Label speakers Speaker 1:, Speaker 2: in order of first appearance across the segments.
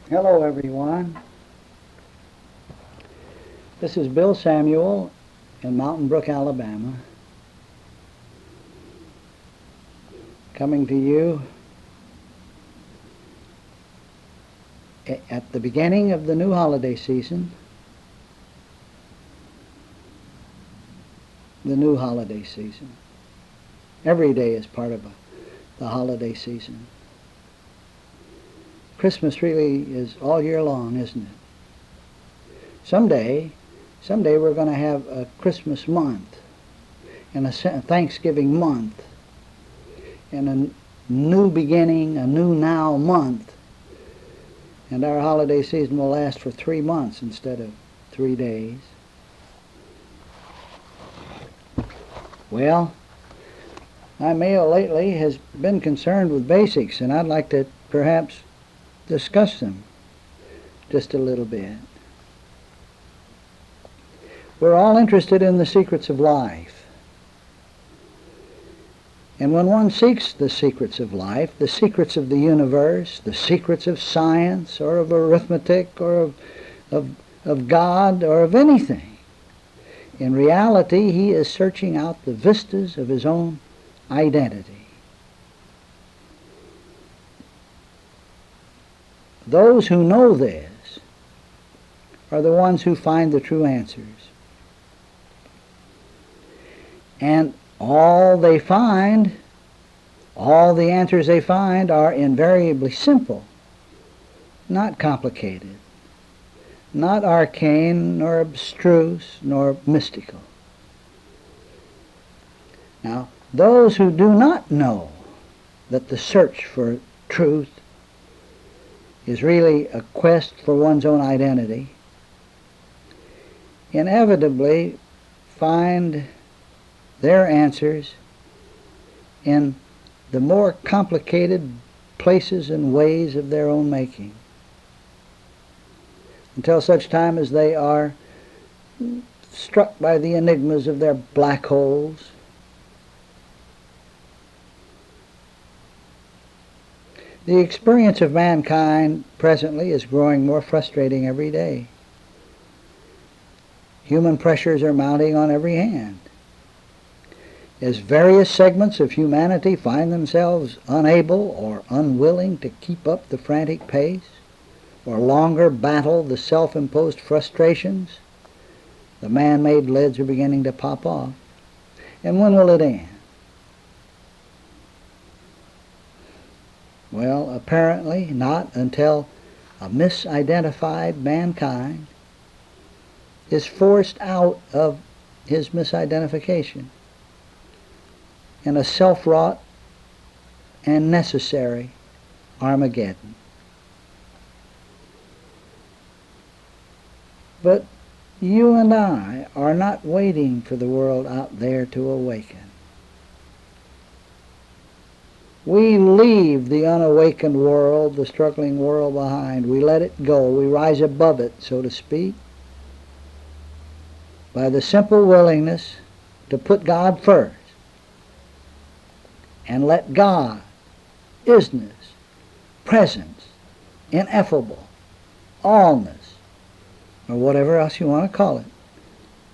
Speaker 1: Hello everyone. This is Bill Samuel in Mountain Brook, Alabama, coming to you at the beginning of the new holiday season. The new holiday season. Every day is part of the holiday season. Christmas really is all year long, isn't it? Someday we're going to have a Christmas month and a Thanksgiving month and a new beginning, a new now month. And our holiday season will last for 3 months instead of 3 days. Well, my mail lately has been concerned with basics, and I'd like to perhaps discuss them just a little bit. We're all interested in the secrets of life. And when one seeks the secrets of life, the secrets of the universe, the secrets of science or of arithmetic or of God or of anything, in reality he is searching out the vistas of his own identity. Those who know this are the ones who find the true answers. And all the answers they find are invariably simple, not complicated, not arcane, nor abstruse, nor mystical. Now, those who do not know that the search for truth is really a quest for one's own identity, inevitably find their answers in the more complicated places and ways of their own making, until such time as they are struck by the enigmas of their black holes. The experience of mankind presently is growing more frustrating every day. Human pressures are mounting on every hand. As various segments of humanity find themselves unable or unwilling to keep up the frantic pace, or longer battle the self-imposed frustrations, the man-made lids are beginning to pop off. And when will it end? Well, apparently not until a misidentified mankind is forced out of his misidentification in a self-wrought and necessary Armageddon. But you and I are not waiting for the world out there to awaken. We leave the unawakened world, the struggling world behind. We let it go. We rise above it, so to speak, by the simple willingness to put God first and let God, isness, presence, ineffable, allness, or whatever else you want to call it,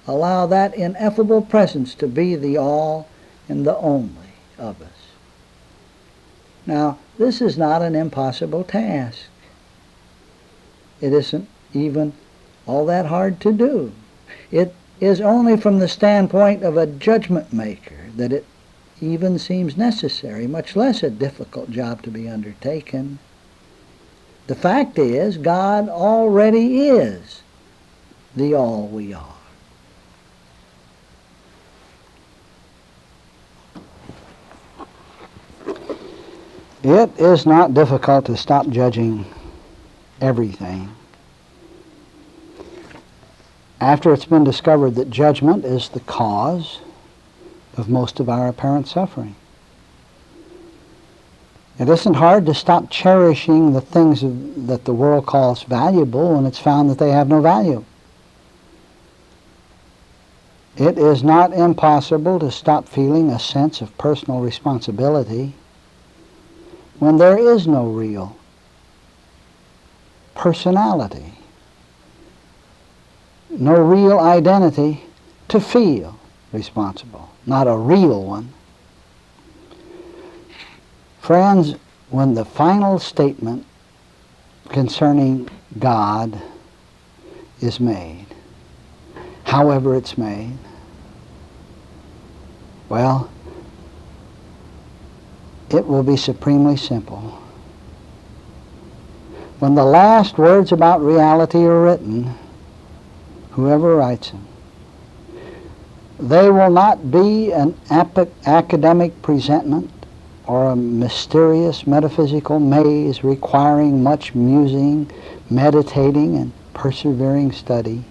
Speaker 1: allow that ineffable presence to be the all and the only of us. Now, this is not an impossible task. It isn't even all that hard to do. It is only from the standpoint of a judgment maker that it even seems necessary, much less a difficult job to be undertaken. The fact is, God already is the all we are. It is not difficult to stop judging everything after it's been discovered that judgment is the cause of most of our apparent suffering. It isn't hard to stop cherishing the things that the world calls valuable when it's found that they have no value. It is not impossible to stop feeling a sense of personal responsibility when there is no real personality, no real identity to feel responsible, not a real one. Friends, when the final statement concerning God is made, however it's made, well, it will be supremely simple. When the last words about reality are written, whoever writes them, they will not be an academic presentment or a mysterious metaphysical maze requiring much musing, meditating, and persevering study.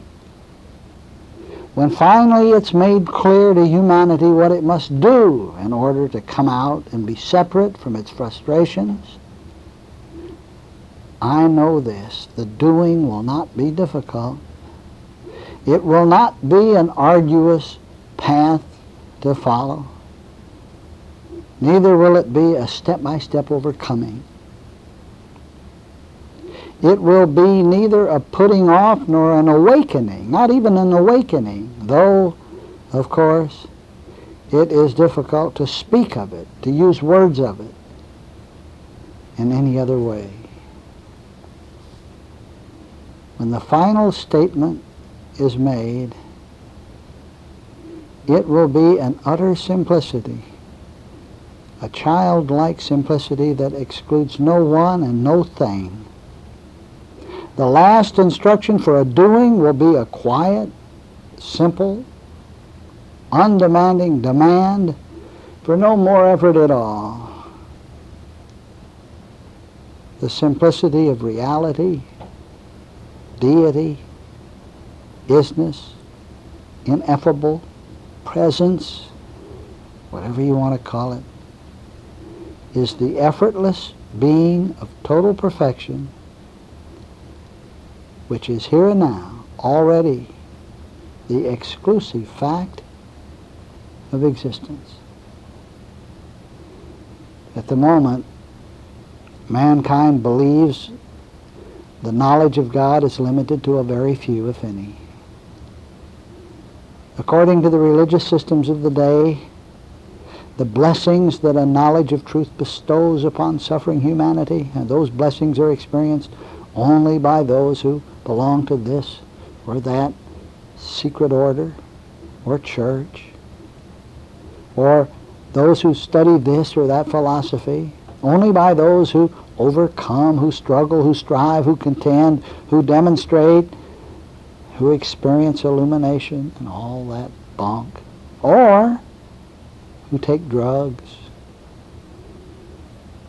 Speaker 1: When finally it's made clear to humanity what it must do in order to come out and be separate from its frustrations, I know this: the doing will not be difficult. It will not be an arduous path to follow. Neither will it be a step-by-step overcoming. It will be neither a putting off nor an awakening, not even an awakening, though, of course, it is difficult to speak of it, to use words of it in any other way. When the final statement is made, it will be an utter simplicity, a childlike simplicity that excludes no one and no thing. The last instruction for a doing will be a quiet, simple, undemanding demand for no more effort at all. The simplicity of reality, deity, isness, ineffable presence, whatever you want to call it, is the effortless being of total perfection, which is here and now already the exclusive fact of existence. At the moment, mankind believes the knowledge of God is limited to a very few, if any. According to the religious systems of the day, the blessings that a knowledge of truth bestows upon suffering humanity, and those blessings are experienced only by those who belong to this or that secret order or church, or those who study this or that philosophy, only by those who overcome, who struggle, who strive, who contend, who demonstrate, who experience illumination and all that bunk, or who take drugs.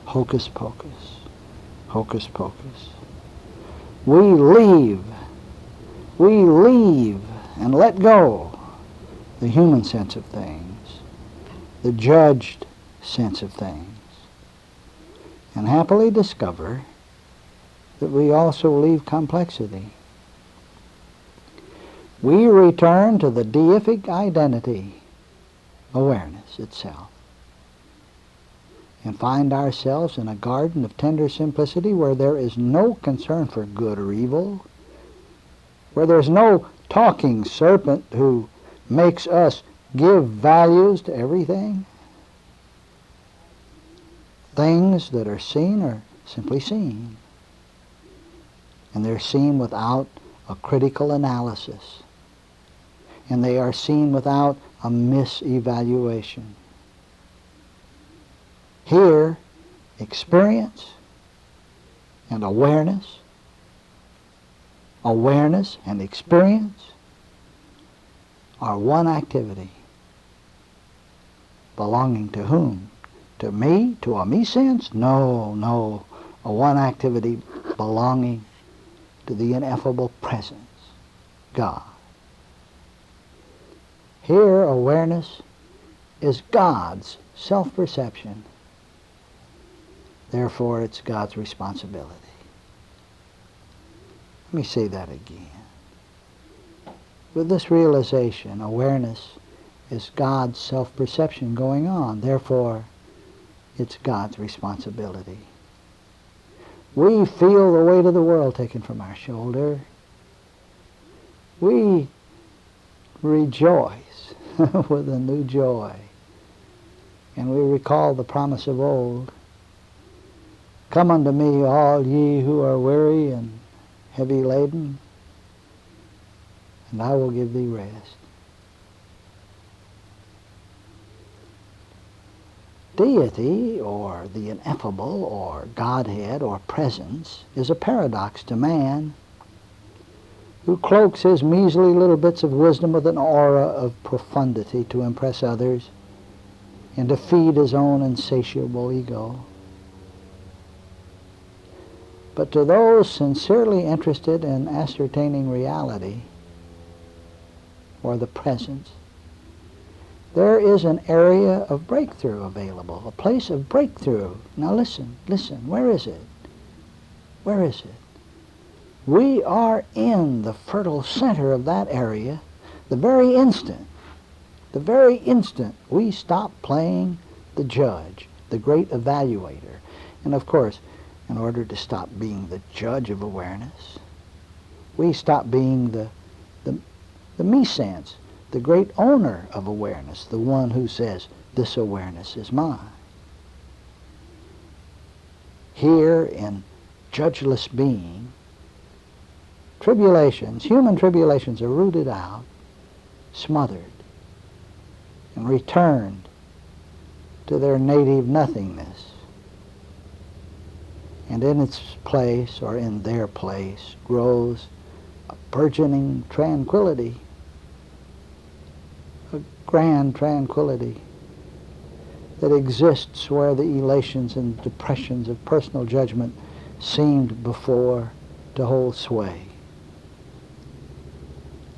Speaker 1: Hocus pocus, hocus pocus. We leave and let go the human sense of things, the judged sense of things, and happily discover that we also leave complexity. We return to the deific identity, awareness itself, and find ourselves in a garden of tender simplicity where there is no concern for good or evil, where there's no talking serpent who makes us give values to everything. Things that are seen are simply seen, and they're seen without a critical analysis, and they are seen without a misevaluation. Here, experience and awareness and experience are one activity. Belonging to whom? To me? To a me sense? No. A one activity belonging to the ineffable presence, God. Here, awareness is God's self-perception. Therefore, it's God's responsibility. Let me say that again. With this realization, awareness is God's self-perception going on. Therefore, it's God's responsibility. We feel the weight of the world taken from our shoulder. We rejoice with a new joy. And we recall the promise of old. Come unto me, all ye who are weary and heavy laden, and I will give thee rest. Deity, or the ineffable, or Godhead, or presence, is a paradox to man, who cloaks his measly little bits of wisdom with an aura of profundity to impress others and to feed his own insatiable ego. But to those sincerely interested in ascertaining reality, or the presence, there is an area of breakthrough available, a place of breakthrough. Now listen, where is it? Where is it? We are in the fertile center of that area the very instant we stop playing the judge, the great evaluator. And of course, in order to stop being the judge of awareness, we stop being the me-sense, the great owner of awareness, the one who says, this awareness is mine. Here in judgeless being, tribulations, human tribulations, are rooted out, smothered, and returned to their native nothingness. And in its place, or in their place, grows a burgeoning tranquility, a grand tranquility that exists where the elations and depressions of personal judgment seemed before to hold sway.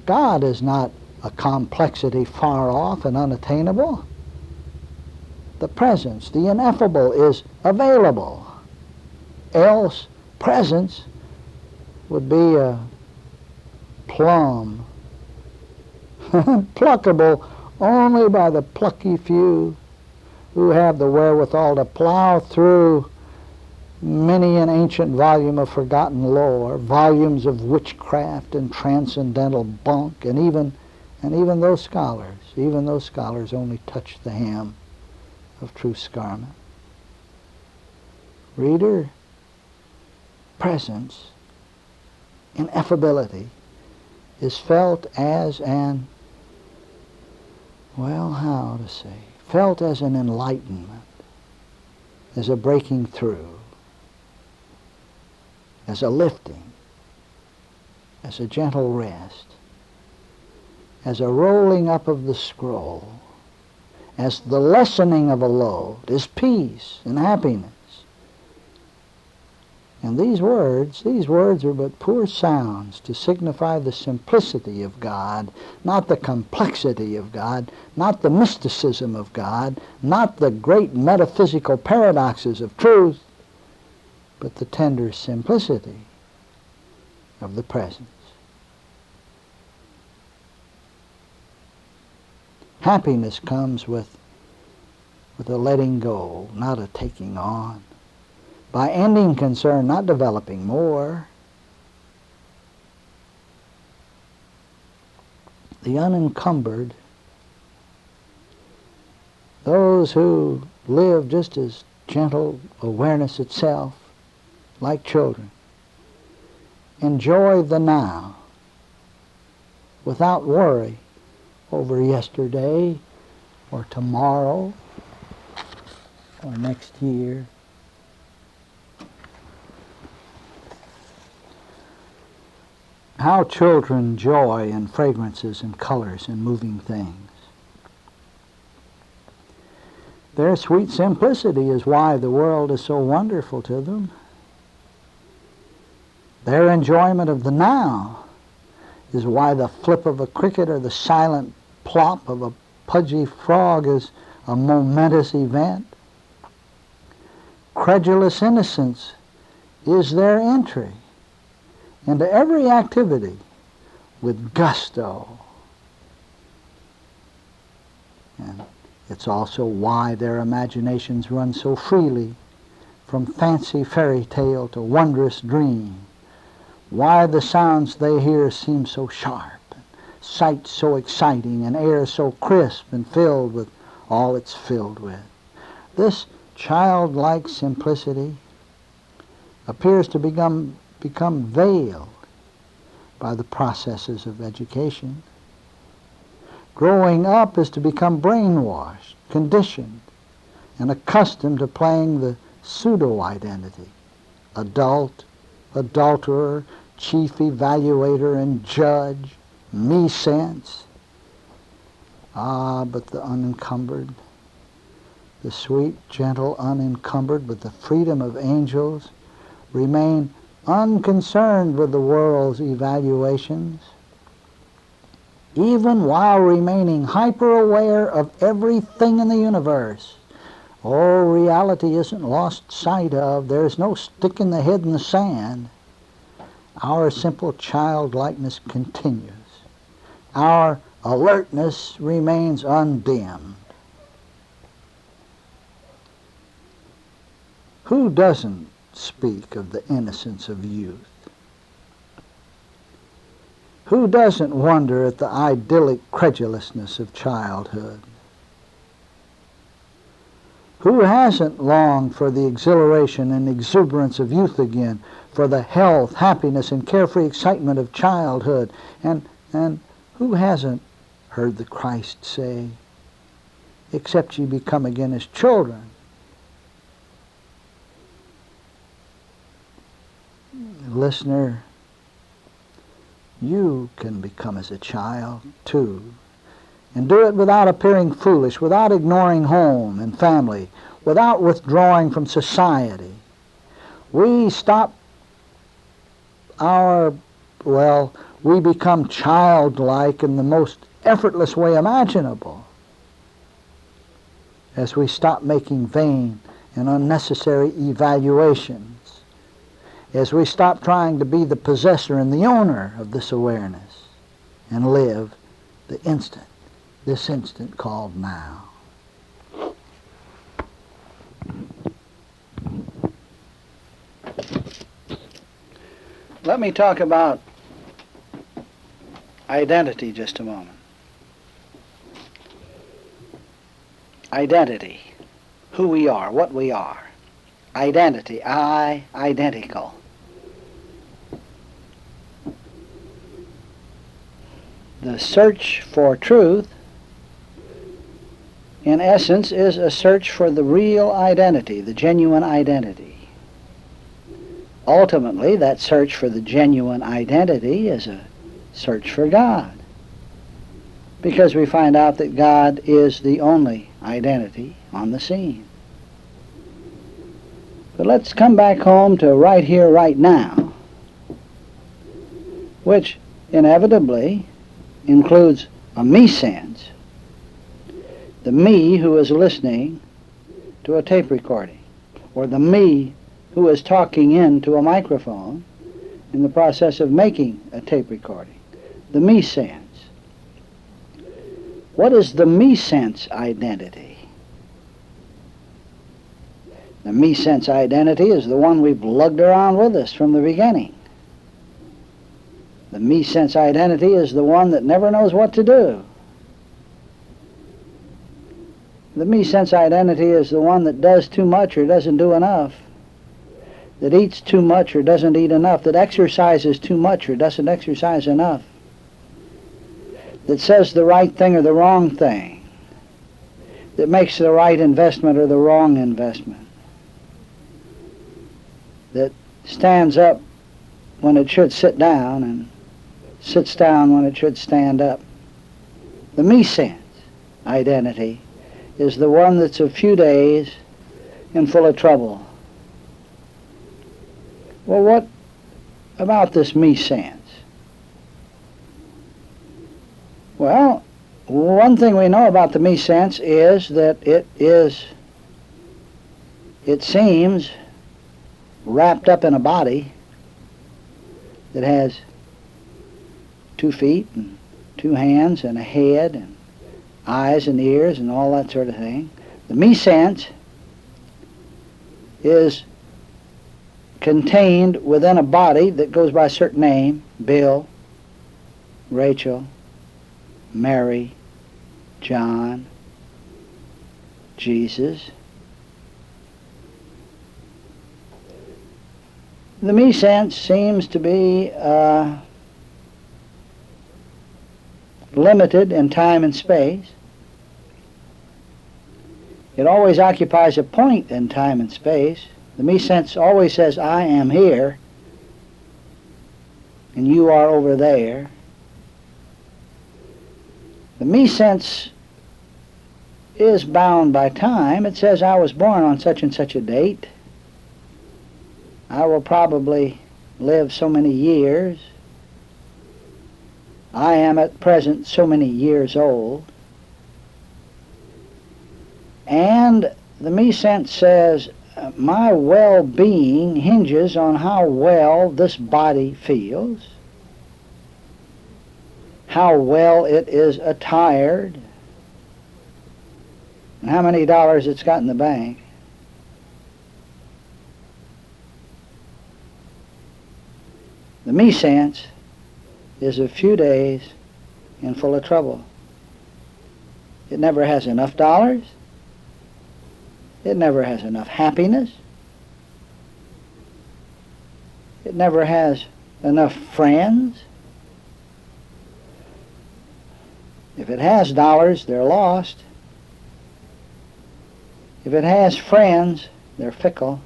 Speaker 1: God is not a complexity far off and unattainable. The presence, the ineffable, is available. Else, presence would be a plum, pluckable only by the plucky few who have the wherewithal to plow through many an ancient volume of forgotten lore, volumes of witchcraft and transcendental bunk, and even those scholars only touch the hem of truth's garment. Reader, presence, ineffability, is felt as an, felt as an enlightenment, as a breaking through, as a lifting, as a gentle rest, as a rolling up of the scroll, as the lessening of a load, as peace and happiness. And these words are but poor sounds to signify the simplicity of God, not the complexity of God, not the mysticism of God, not the great metaphysical paradoxes of truth, but the tender simplicity of the presence. Happiness comes with a letting go, not a taking on. By ending concern, not developing more. The unencumbered, those who live just as gentle awareness itself, like children, enjoy the now without worry over yesterday or tomorrow or next year. How children joy in fragrances and colors and moving things. Their sweet simplicity is why the world is so wonderful to them. Their enjoyment of the now is why the flip of a cricket or the silent plop of a pudgy frog is a momentous event. Credulous innocence is their entry into every activity with gusto. And it's also why their imaginations run so freely from fancy fairy tale to wondrous dream. Why the sounds they hear seem so sharp, and sight so exciting, and air so crisp and filled with all it's filled with. This childlike simplicity appears to become veiled by the processes of education. Growing up is to become brainwashed, conditioned, and accustomed to playing the pseudo-identity. Adult, adulterer, chief evaluator and judge, me-sense. Ah, but the unencumbered, the sweet, gentle, unencumbered with the freedom of angels, remain unconcerned with the world's evaluations, even while remaining hyper-aware of everything in the universe. Oh, reality isn't lost sight of. There's no sticking the head in the sand. Our simple childlikeness continues. Our alertness remains undimmed. Who doesn't speak of the innocence of youth? Who doesn't wonder at the idyllic credulousness of childhood? Who hasn't longed for the exhilaration and exuberance of youth again, for the health, happiness, and carefree excitement of childhood? And who hasn't heard the Christ say, "Except ye become again as children"? Listener, you can become as a child too, and do it without appearing foolish, without ignoring home and family, without withdrawing from society. We become childlike in the most effortless way imaginable as we stop making vain and unnecessary evaluations, as we stop trying to be the possessor and the owner of this awareness and live this instant called now. Let me talk about identity just a moment. Identity, who we are, what we are. Identity, identical. The search for truth, in essence, is a search for the real identity, the genuine identity. Ultimately, that search for the genuine identity is a search for God, because we find out that God is the only identity on the scene. But let's come back home to right here, right now, which inevitably includes a me sense, the me who is listening to a tape recording, or the me who is talking into a microphone in the process of making a tape recording, the me sense. What is the me sense identity? The me sense identity is the one we've lugged around with us from the beginning. The me sense identity is the one that never knows what to do. The me sense identity is the one that does too much or doesn't do enough, that eats too much or doesn't eat enough, that exercises too much or doesn't exercise enough, that says the right thing or the wrong thing, that makes the right investment or the wrong investment, that stands up when it should sit down and sits down when it should stand up. The me sense identity is the one that's a few days and full of trouble. Well, what about this me sense? Well, one thing we know about the me sense is that it seems wrapped up in a body that has 2 feet and 2 hands and a head and eyes and ears and all that sort of thing. The me sense is contained within a body that goes by a certain name: Bill, Rachel, Mary, John, Jesus. The me sense seems to be limited in time and space. It always occupies a point in time and space. The me sense always says, I am here, and you are over there. The me sense is bound by time. It says, I was born on such and such a date. I will probably live so many years. I am at present so many years old. And the me sense says, my well-being hinges on how well this body feels, how well it is attired, and how many dollars it's got in the bank. The me sense is a few days and full of trouble. It never has enough dollars. It never has enough happiness. It never has enough friends. If it has dollars, they're lost. If it has friends, they're fickle.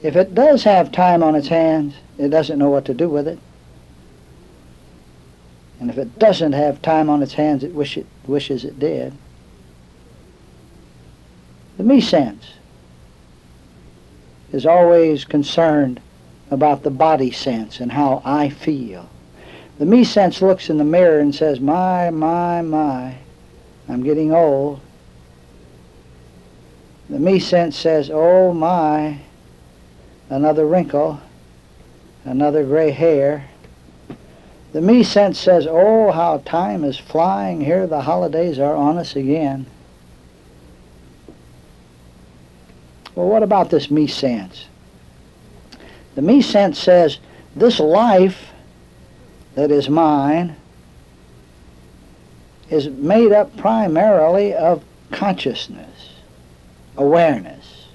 Speaker 1: If it does have time on its hands, it doesn't know what to do with it. And if it doesn't have time on its hands, it wishes it did. The me sense is always concerned about the body sense and how I feel. The me sense looks in the mirror and says, my, I'm getting old. The me sense says, oh my, another wrinkle, another gray hair. The me sense says, oh, how time is flying. Here the holidays are on us again. Well, what about this me sense? The me sense says, this life that is mine is made up primarily of consciousness, awareness.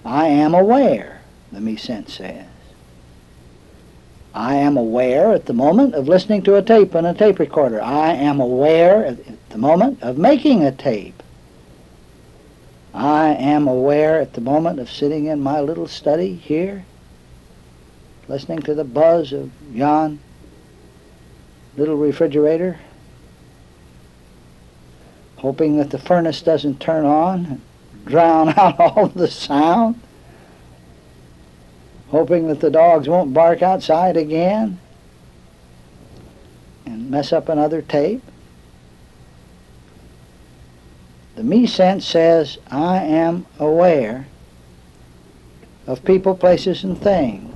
Speaker 1: I am aware, the me sense says. I am aware at the moment of listening to a tape on a tape recorder. I am aware at the moment of making a tape. I am aware at the moment of sitting in my little study here, listening to the buzz of yon little refrigerator, hoping that the furnace doesn't turn on and drown out all of the sound, hoping that the dogs won't bark outside again and mess up another tape. The me sense says, I am aware of people, places, and things.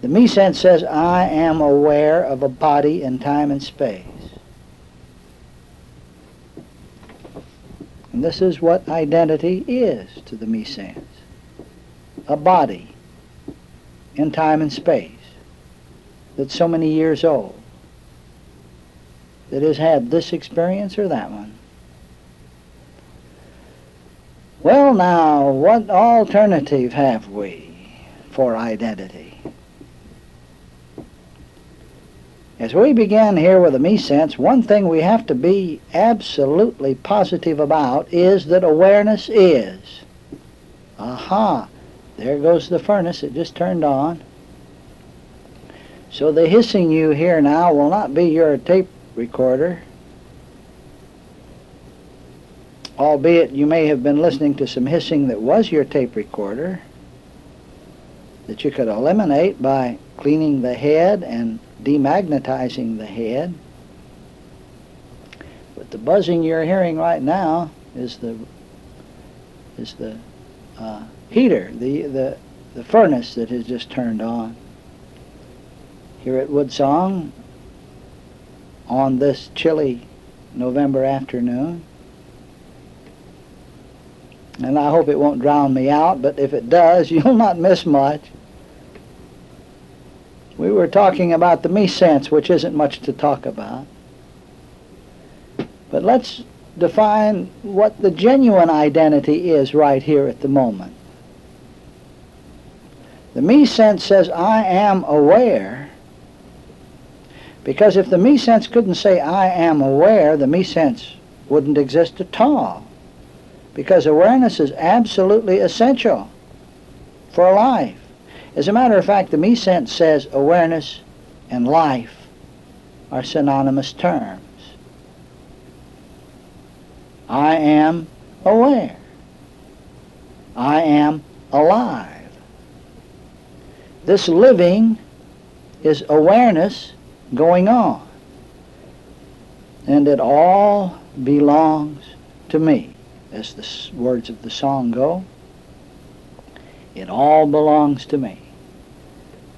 Speaker 1: The me sense says, I am aware of a body in time and space. And this is what identity is to the me sense. A body in time and space that's so many years old, that has had this experience or that one. Well, now, what alternative have we for identity? As we begin here with the me sense, one thing we have to be absolutely positive about is that awareness is. Aha! There goes the furnace, it just turned on. So the hissing you hear now will not be your tape recorder, albeit you may have been listening to some hissing that was your tape recorder, that you could eliminate by cleaning the head and demagnetizing the head. But the buzzing you're hearing right now is the heater, the furnace that has just turned on. Here at Woodsong, on this chilly November afternoon, And I hope it won't drown me out, but if it does, you'll not miss much. We were talking about the me sense, which isn't much to talk about. But let's define what the genuine identity is right here at the moment. The me sense says, I am aware, because if the me sense couldn't say, I am aware, the me sense wouldn't exist at all. Because awareness is absolutely essential for life. As a matter of fact, the me sense says awareness and life are synonymous terms. I am aware. I am alive. This living is awareness going on. And it all belongs to me. As the words of the song go, it all belongs to me.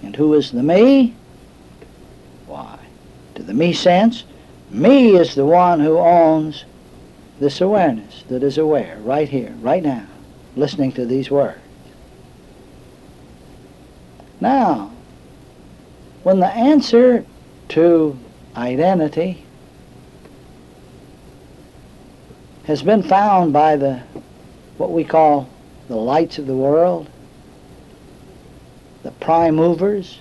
Speaker 1: And who is the me? Why, to the me sense, me is the one who owns this awareness that is aware right here, right now, listening to these words. Now, when the answer to identity has been found by what we call the lights of the world, the prime movers,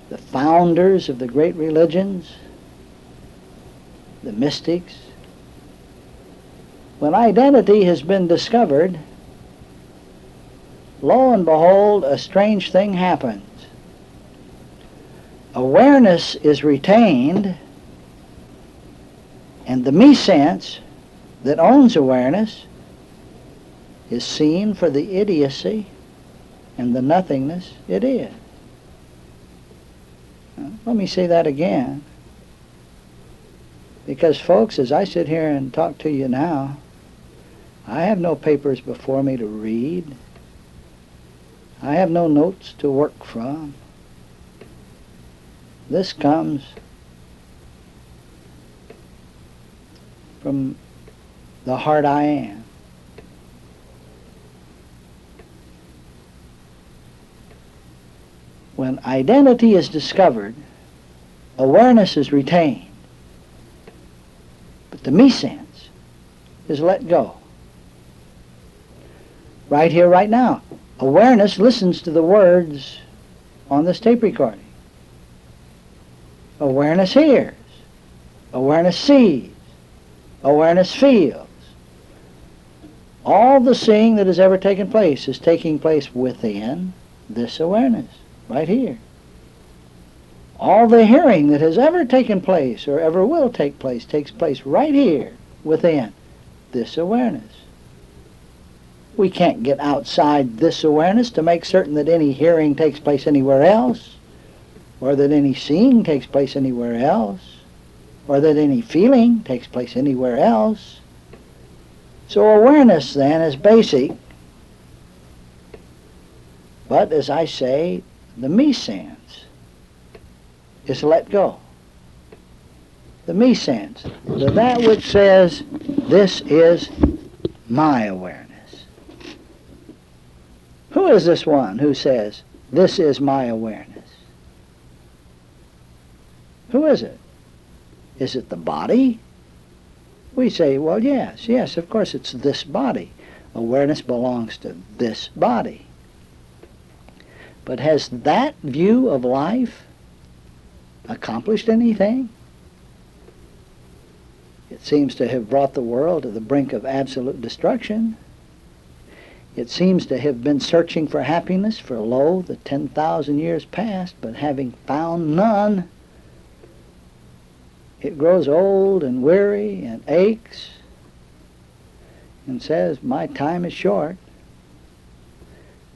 Speaker 1: the founders of the great religions, the mystics. When identity has been discovered, lo and behold, a strange thing happens. Awareness is retained, and the me sense that owns awareness is seen for the idiocy and the nothingness it is. Now, let me say that again. Because, folks, as I sit here and talk to you now, I have no papers before me to read. I have no notes to work from. This comes from the heart I am. When identity is discovered, awareness is retained, but the me sense is let go. Right here, right now, awareness listens to the words on this tape recording. Awareness hears. Awareness sees. Awareness feels. All the seeing that has ever taken place is taking place within this awareness, right here. All the hearing that has ever taken place or ever will take place takes place right here within this awareness. We can't get outside this awareness to make certain that any hearing takes place anywhere else, or that any seeing takes place anywhere else, or that any feeling takes place anywhere else. So awareness then is basic, but as I say, the me sense is let go. The me sense, that which says, this is my awareness. Who is this one who says, this is my awareness? Who is it? Is it the body? We say, well, yes, of course it's this body. Awareness belongs to this body. But has that view of life accomplished anything? It seems to have brought the world to the brink of absolute destruction. It seems to have been searching for happiness for, lo, the 10,000 years past, but having found none, it grows old and weary and aches and says, my time is short.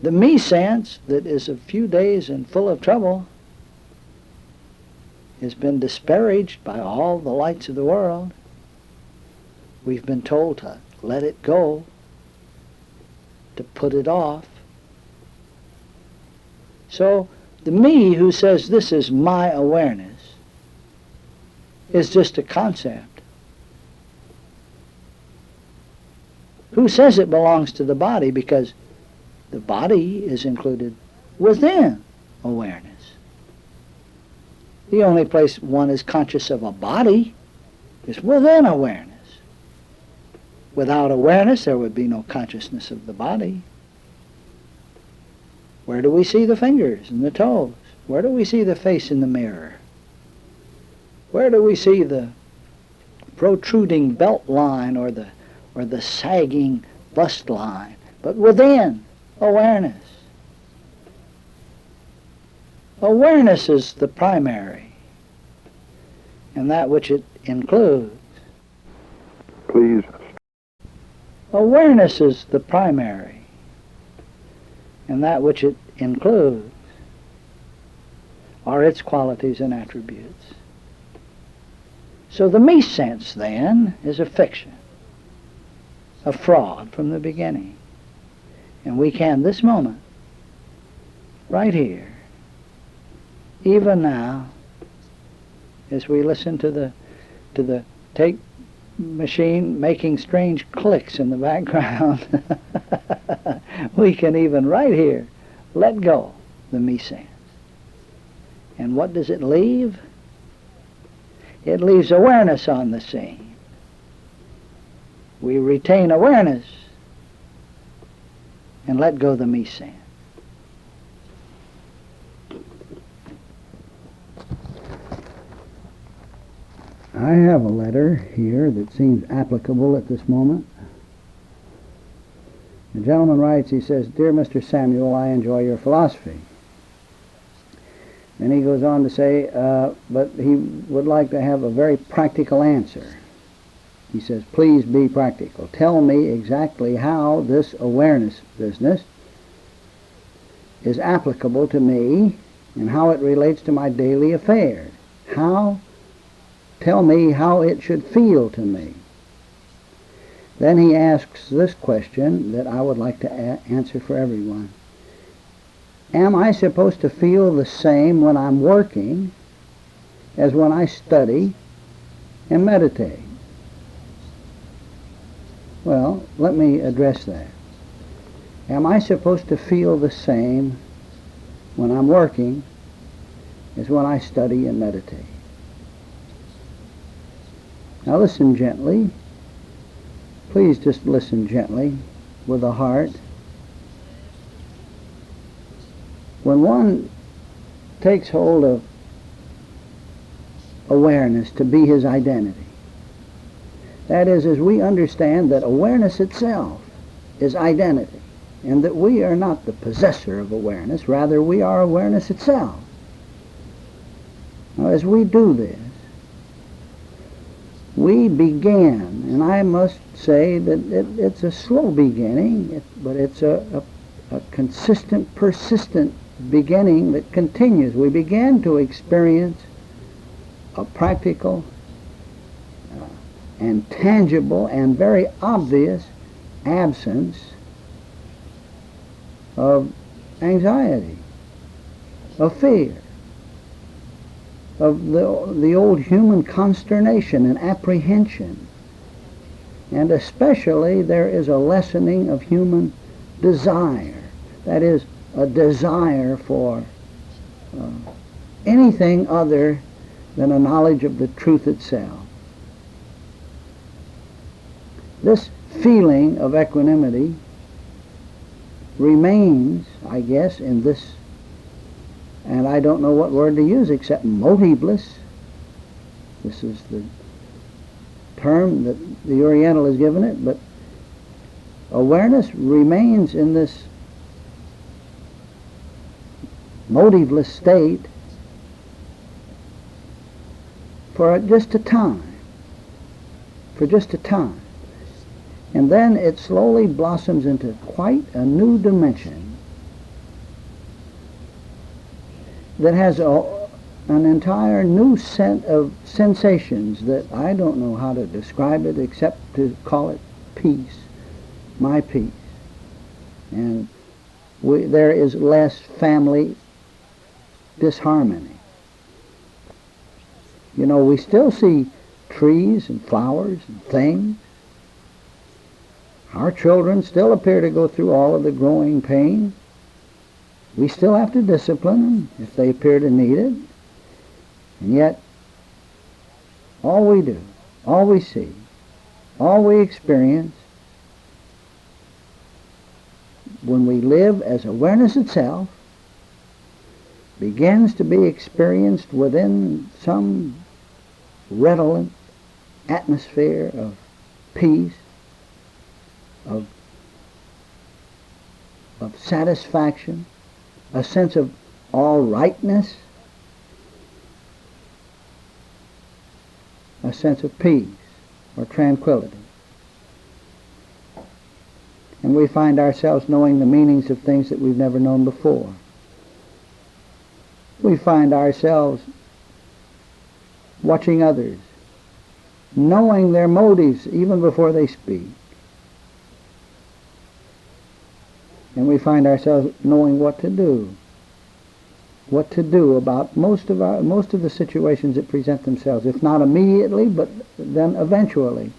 Speaker 1: The me sense that is a few days and full of trouble has been disparaged by all the lights of the world. We've been told to let it go, to put it off. So the me who says this is my awareness is just a concept. Who says it belongs to the body? Because the body is included within awareness. The only place one is conscious of a body is within awareness. Without awareness, there would be no consciousness of the body. Where do we see the fingers and the toes? Where do we see the face in the mirror? Where do we see the protruding belt line or the sagging bust line? But within awareness. Awareness is the primary, and that which it includes.
Speaker 2: Please.
Speaker 1: Awareness is the primary, and that which it includes are its qualities and attributes. So the me sense, then, is a fiction, a fraud from the beginning. And we can, this moment, right here, even now, as we listen to the tape machine making strange clicks in the background, we can even right here let go the me sense. And what does it leave? It leaves awareness on the scene. We retain awareness and let go the me sense. I have a letter here that seems applicable at this moment. The gentleman writes, he says, "Dear Mr. Samuel, I enjoy your philosophy." And he goes on to say, but he would like to have a very practical answer. He says, "Please be practical. Tell me exactly how this awareness business is applicable to me and how it relates to my daily affairs. Tell me how it should feel to me." Then he asks this question that I would like to answer for everyone. Am I supposed to feel the same when I'm working as when I study and meditate? Well, let me address that. Am I supposed to feel the same when I'm working as when I study and meditate? Now listen gently. Please just listen gently with a heart. When one takes hold of awareness to be his identity, that is, as we understand that awareness itself is identity, and that we are not the possessor of awareness, rather we are awareness itself. Now as we do this, we begin, and I must say that it's a slow beginning, but it's a consistent, persistent beginning that continues. We begin to experience a practical and tangible and very obvious absence of anxiety, of fear, of the old human consternation and apprehension. And especially there is a lessening of human desire. That is, a desire for anything other than a knowledge of the truth itself. This feeling of equanimity remains, I guess, in this, and I don't know what word to use except motiveless. This is the term that the Oriental has given it, but awareness remains in this motiveless state for just a time. And then it slowly blossoms into quite a new dimension that has an entire new set of sensations that I don't know how to describe it except to call it peace, my peace. And there is less family disharmony. You know, we still see trees and flowers and things. Our children still appear to go through all of the growing pain. We still have to discipline them if they appear to need it. And yet, all we do, all we see, all we experience, when we live as awareness itself, begins to be experienced within some redolent atmosphere of peace, of satisfaction, a sense of all rightness, a sense of peace or tranquility. And we find ourselves knowing the meanings of things that we've never known before. We find ourselves watching others, knowing their motives even before they speak. And we find ourselves knowing what to do about most of the situations that present themselves, if not immediately, but then eventually.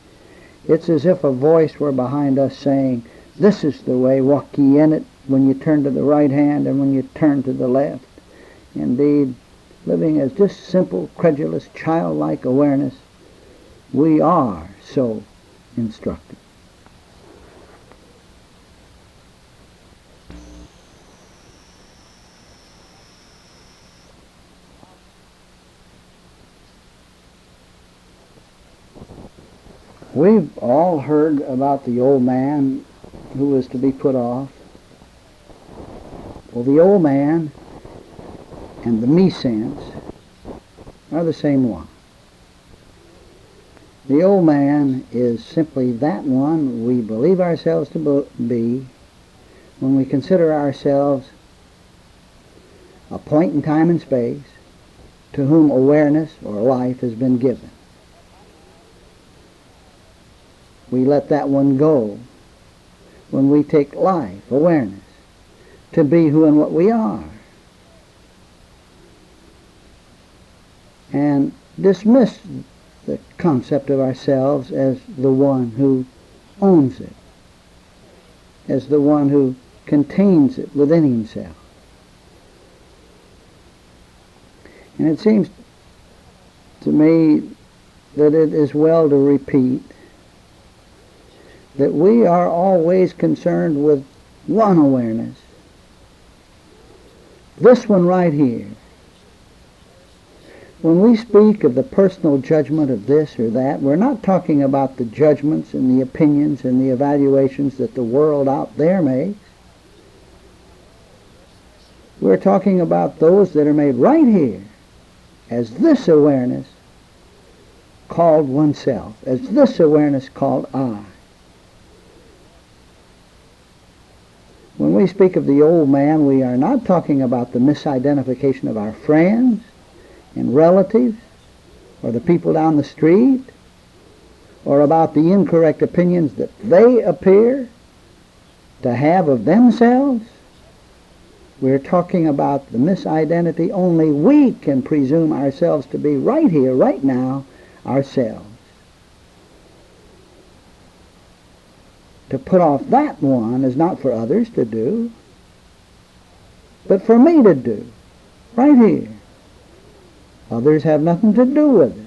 Speaker 1: It's as if a voice were behind us saying, "This is the way, walk ye in it, when you turn to the right hand and when you turn to the left." Indeed, living as just simple, credulous, childlike awareness, we are so instructed. We've all heard about the old man who was to be put off. Well, the old man and the me sense are the same one. The old man is simply that one we believe ourselves to be when we consider ourselves a point in time and space to whom awareness or life has been given. We let that one go when we take life, awareness, to be who and what we are, and dismiss the concept of ourselves as the one who owns it, as the one who contains it within himself. And it seems to me that it is well to repeat that we are always concerned with one awareness, this one right here. When we speak of the personal judgment of this or that, we're not talking about the judgments and the opinions and the evaluations that the world out there makes. We're talking about those that are made right here as this awareness called oneself, as this awareness called I. When we speak of the old man, we are not talking about the misidentification of our friends and relatives, or the people down the street, or about the incorrect opinions that they appear to have of themselves. We're talking about the misidentity only we can presume ourselves to be right here, right now, ourselves. To put off that one is not for others to do, but for me to do, right here. Others have nothing to do with it.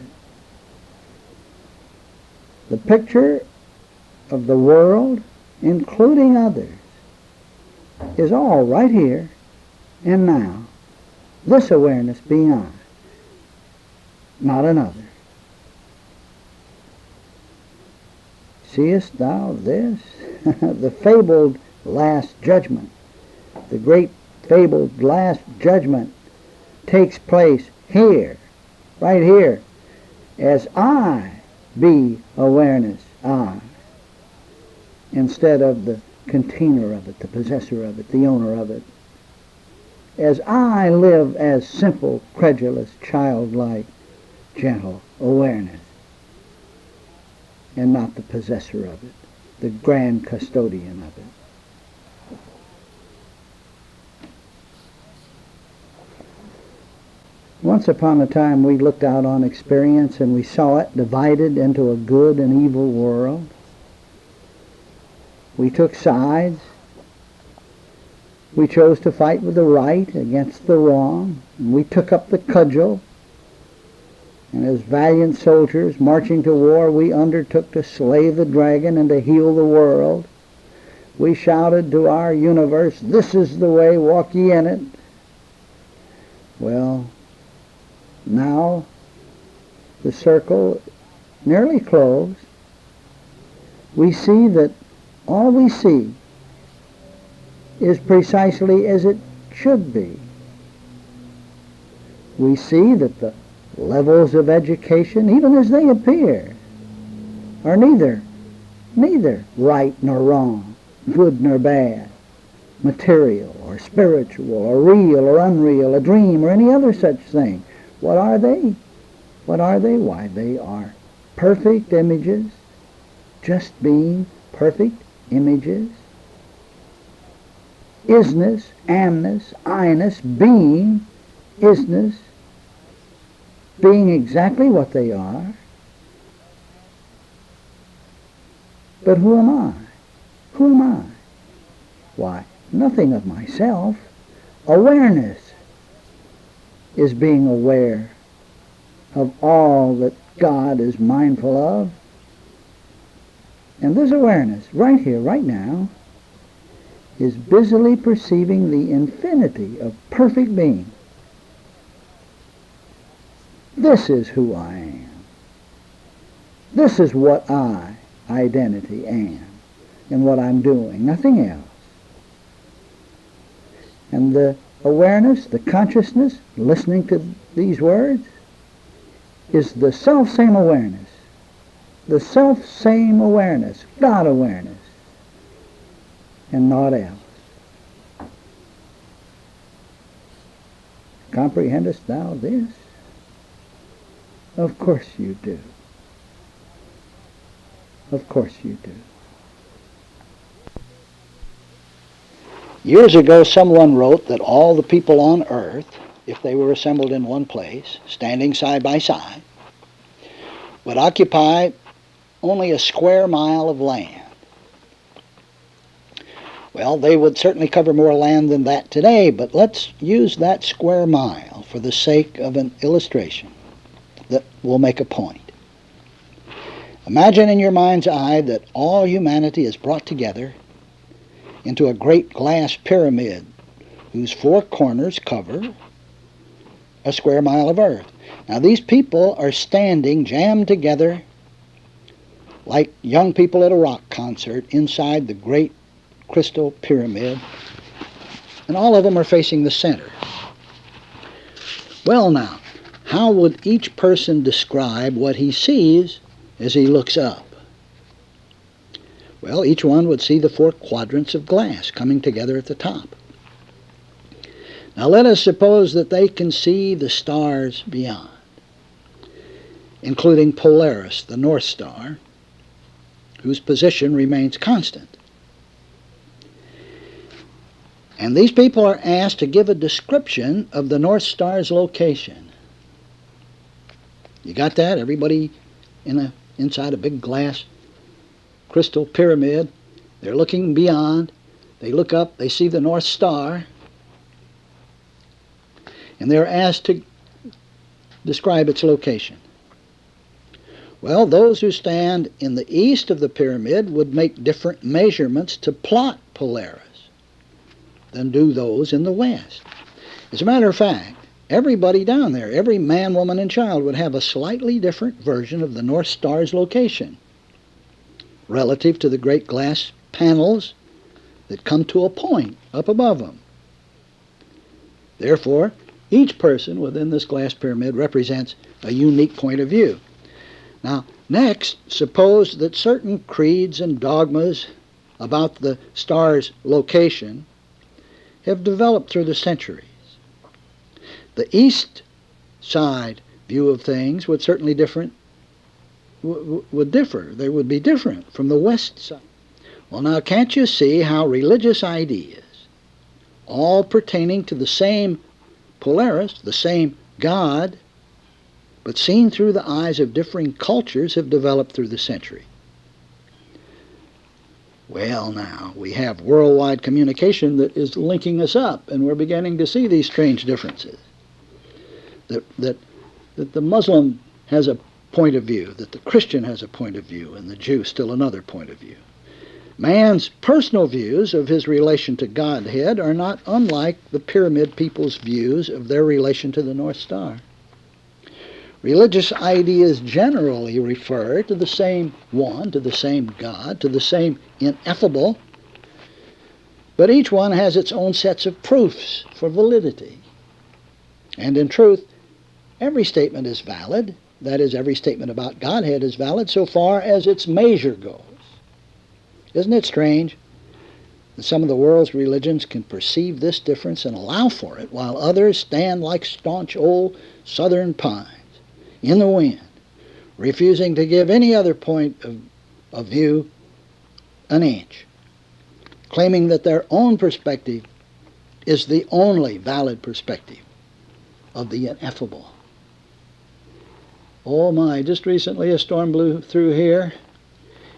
Speaker 1: The picture of the world, including others, is all right here and now. This awareness being I, not another. Seest thou this? The fabled last judgment, the great fabled last judgment takes place here, right here, as I be awareness, I, instead of the container of it, the possessor of it, the owner of it. As I live as simple, credulous, childlike, gentle awareness, and not the possessor of it, the grand custodian of it. Once upon a time we looked out on experience and we saw it divided into a good and evil world. We took sides. We chose to fight with the right against the wrong. And we took up the cudgel. And as valiant soldiers marching to war, we undertook to slay the dragon and to heal the world. We shouted to our universe, "This is the way, walk ye in it." Well, now the circle nearly closed. We see that all we see is precisely as it should be. We see that the levels of education, even as they appear, are neither right nor wrong, good nor bad, material or spiritual or real or unreal, a dream or any other such thing. What are they? What are they? Why, they are perfect images, just being perfect images. Isness, amness, I-ness, being, isness, being exactly what they are. But who am I? Who am I? Why, nothing of myself. Awareness is being aware of all that God is mindful of. And this awareness, right here, right now, is busily perceiving the infinity of perfect being. This is who I am. This is what I, identity, am, and what I'm doing, nothing else. And the awareness, the consciousness, listening to these words, is the self-same awareness. The self-same awareness, God awareness, and naught else. Comprehendest thou this? Of course you do. Of course you do. Years ago, someone wrote that all the people on earth, if they were assembled in one place, standing side by side, would occupy only a square mile of land. Well, they would certainly cover more land than that today, but let's use that square mile for the sake of an illustration that will make a point. Imagine in your mind's eye that all humanity is brought together into a great glass pyramid whose four corners cover a square mile of earth. Now these people are standing jammed together like young people at a rock concert inside the great crystal pyramid, and all of them are facing the center. Well now, how would each person describe what he sees as he looks up? Well, each one would see the four quadrants of glass coming together at the top. Now let us suppose that they can see the stars beyond, including Polaris, the North Star, whose position remains constant. And these people are asked to give a description of the North Star's location. You got that? Everybody inside a big glass crystal pyramid. They're looking beyond. They look up. They see the North Star. And they're asked to describe its location. Well, those who stand in the east of the pyramid would make different measurements to plot Polaris than do those in the west. As a matter of fact, everybody down there, every man, woman, and child would have a slightly different version of the North Star's location relative to the great glass panels that come to a point up above them. Therefore, each person within this glass pyramid represents a unique point of view. Now, next, suppose that certain creeds and dogmas about the star's location have developed through the centuries. The east side view of things would certainly differ. They would be different from the west side. Well, now, can't you see how religious ideas, all pertaining to the same Polaris, the same God, but seen through the eyes of differing cultures, have developed through the century? Well, now, we have worldwide communication that is linking us up, and we're beginning to see these strange differences. That the Muslim has a point of view, that the Christian has a point of view, and the Jew still another point of view. Man's personal views of his relation to Godhead are not unlike the pyramid people's views of their relation to the North Star. Religious ideas generally refer to the same one, to the same God, to the same ineffable, but each one has its own sets of proofs for validity. And in truth, every statement is valid. That is, every statement about Godhead is valid so far as its measure goes. Isn't it strange that some of the world's religions can perceive this difference and allow for it, while others stand like staunch old southern pines in the wind, refusing to give any other point of view an inch, claiming that their own perspective is the only valid perspective of the ineffable. Oh my, just recently a storm blew through here,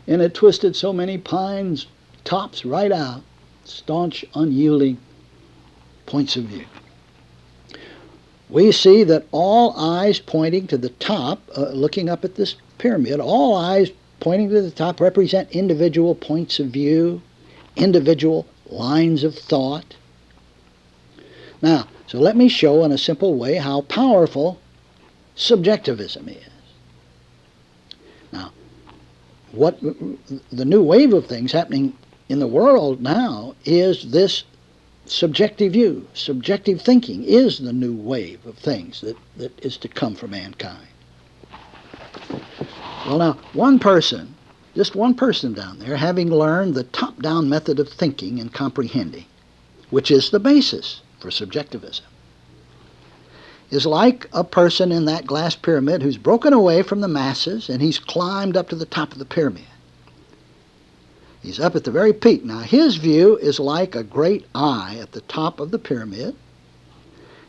Speaker 1: and it twisted so many pines' tops right out, staunch, unyielding points of view. We see that all eyes pointing to the top, looking up at this pyramid, all eyes pointing to the top represent individual points of view, individual lines of thought. Now, so let me show in a simple way how powerful subjectivism is. Now, what the new wave of things happening in the world now is this subjective view. Subjective thinking is the new wave of things that is to come for mankind. Well, now, one person, just one person down there, having learned the top-down method of thinking and comprehending, which is the basis for subjectivism, is like a person in that glass pyramid who's broken away from the masses and he's climbed up to the top of the pyramid. He's up at the very peak. Now, his view is like a great eye at the top of the pyramid,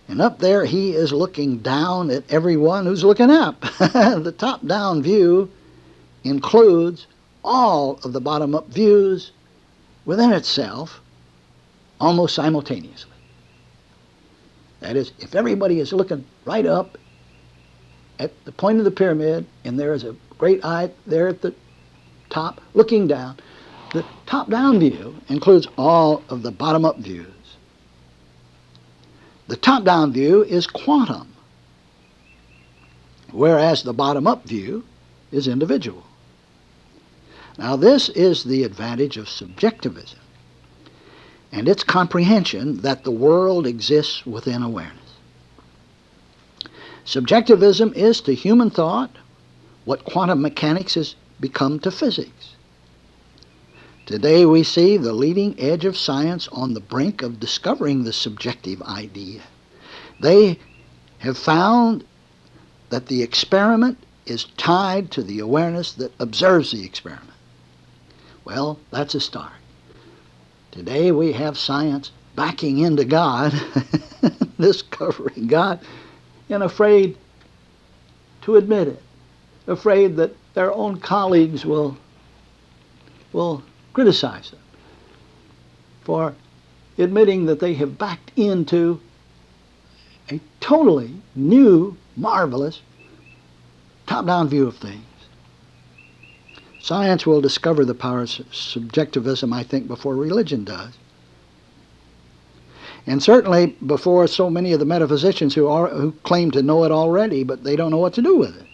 Speaker 1: and up there he is looking down at everyone who's looking up. The top-down view includes all of the bottom-up views within itself almost simultaneously. That is, if everybody is looking right up at the point of the pyramid, and there is a great eye there at the top looking down, the top-down view includes all of the bottom-up views. The top-down view is quantum, whereas the bottom-up view is individual. Now, this is the advantage of subjectivism and its comprehension that the world exists within awareness. Subjectivism is to human thought what quantum mechanics has become to physics. Today we see the leading edge of science on the brink of discovering the subjective idea. They have found that the experiment is tied to the awareness that observes the experiment. Well, that's a start. Today we have science backing into God, discovering God, and afraid to admit it, afraid that their own colleagues will criticize them for admitting that they have backed into a totally new, marvelous, top-down view of things. Science will discover the power of subjectivism, I think, before religion does. And certainly before so many of the metaphysicians who claim to know it already, but they don't know what to do with it.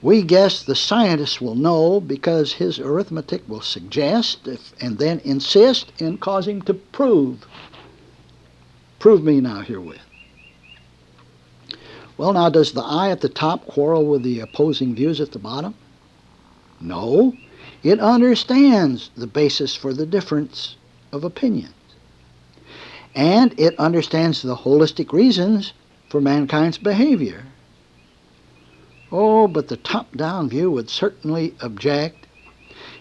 Speaker 1: We guess the scientist will know because his arithmetic will suggest and then insist and cause him to prove. Prove me now herewith. Well, now, does the eye at the top quarrel with the opposing views at the bottom? No. It understands the basis for the difference of opinions. And it understands the holistic reasons for mankind's behavior. Oh, but the top-down view would certainly object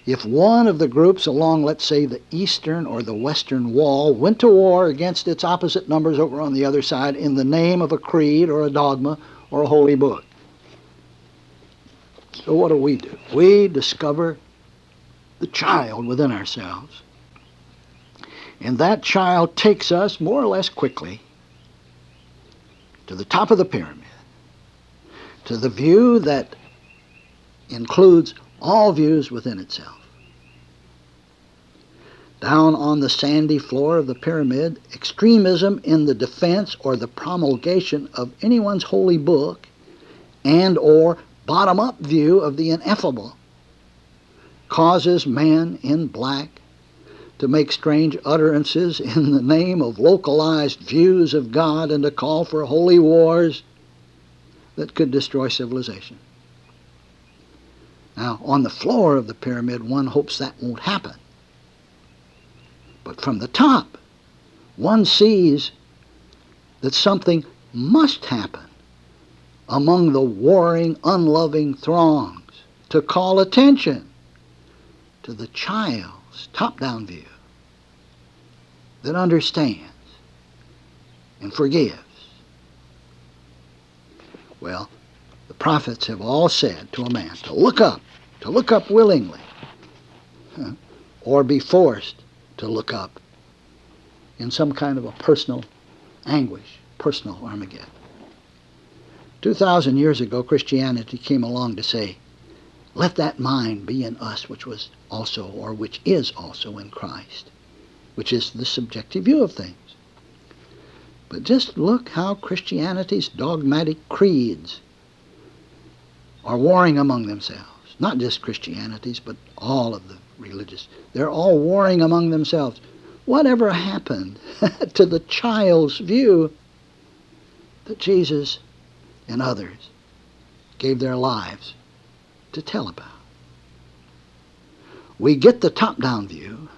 Speaker 1: if one of the groups along, let's say, the eastern or the western wall went to war against its opposite numbers over on the other side in the name of a creed or a dogma or a holy book. So what do? We discover the child within ourselves. And that child takes us more or less quickly to the top of the pyramid, to the view that includes all views within itself. Down on the sandy floor of the pyramid, extremism in the defense or the promulgation of anyone's holy book and or bottom-up view of the ineffable causes men in black to make strange utterances in the name of localized views of God and to call for holy wars that could destroy civilization. Now, on the floor of the pyramid, one hopes that won't happen. But from the top, one sees that something must happen among the warring, unloving throngs to call attention to the child's top-down view that understands and forgives. Well, the prophets have all said to a man to look up willingly, or be forced to look up in some kind of a personal anguish, personal Armageddon. 2,000 years ago, Christianity came along to say, let that mind be in us which was also, or which is also in Christ, which is the subjective view of things. But just look how Christianity's dogmatic creeds are warring among themselves. Not just Christianity's, but all of the religious. They're all warring among themselves. Whatever happened to the child's view that Jesus and others gave their lives to tell about? We get the top-down view,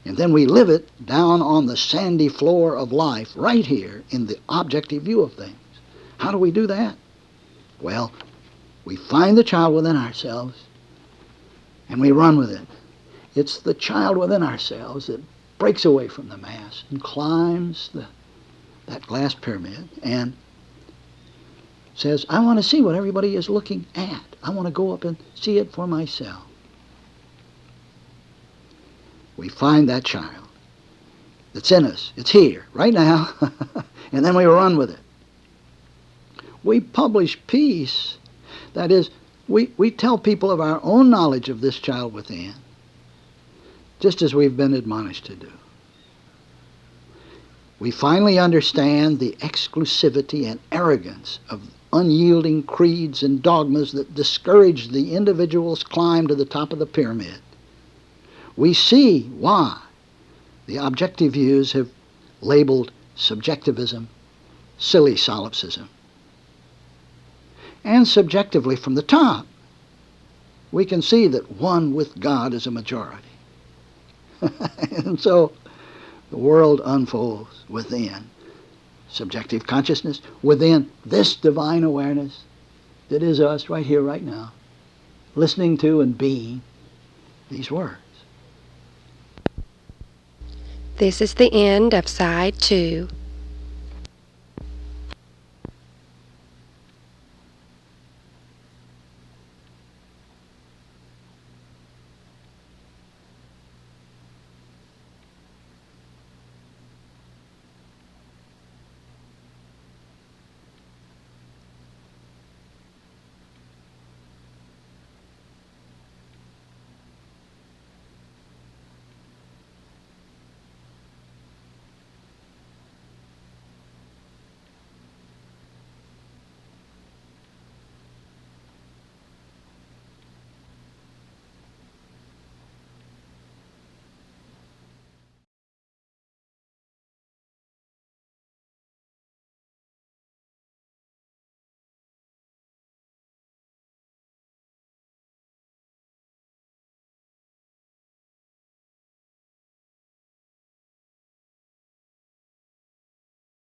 Speaker 1: and then we live it down on the sandy floor of life, right here in the objective view of things. How do we do that? Well, we find the child within ourselves, and we run with it. It's the child within ourselves that breaks away from the mass and climbs that glass pyramid and says, I want to see what everybody is looking at. I want to go up and see it for myself. We find that child that's in us. It's here, right now. And then we run with it. We publish peace. That is, we tell people of our own knowledge of this child within, just as we've been admonished to do. We finally understand the exclusivity and arrogance of unyielding creeds and dogmas that discourage the individual's climb to the top of the pyramid. We see why the objective views have labeled subjectivism silly solipsism. And subjectively from the top, we can see that one with God is a majority. And so the world unfolds within subjective consciousness, within this divine awareness that is us right here, right now, listening to and being these words.
Speaker 3: This is the end of Side 2.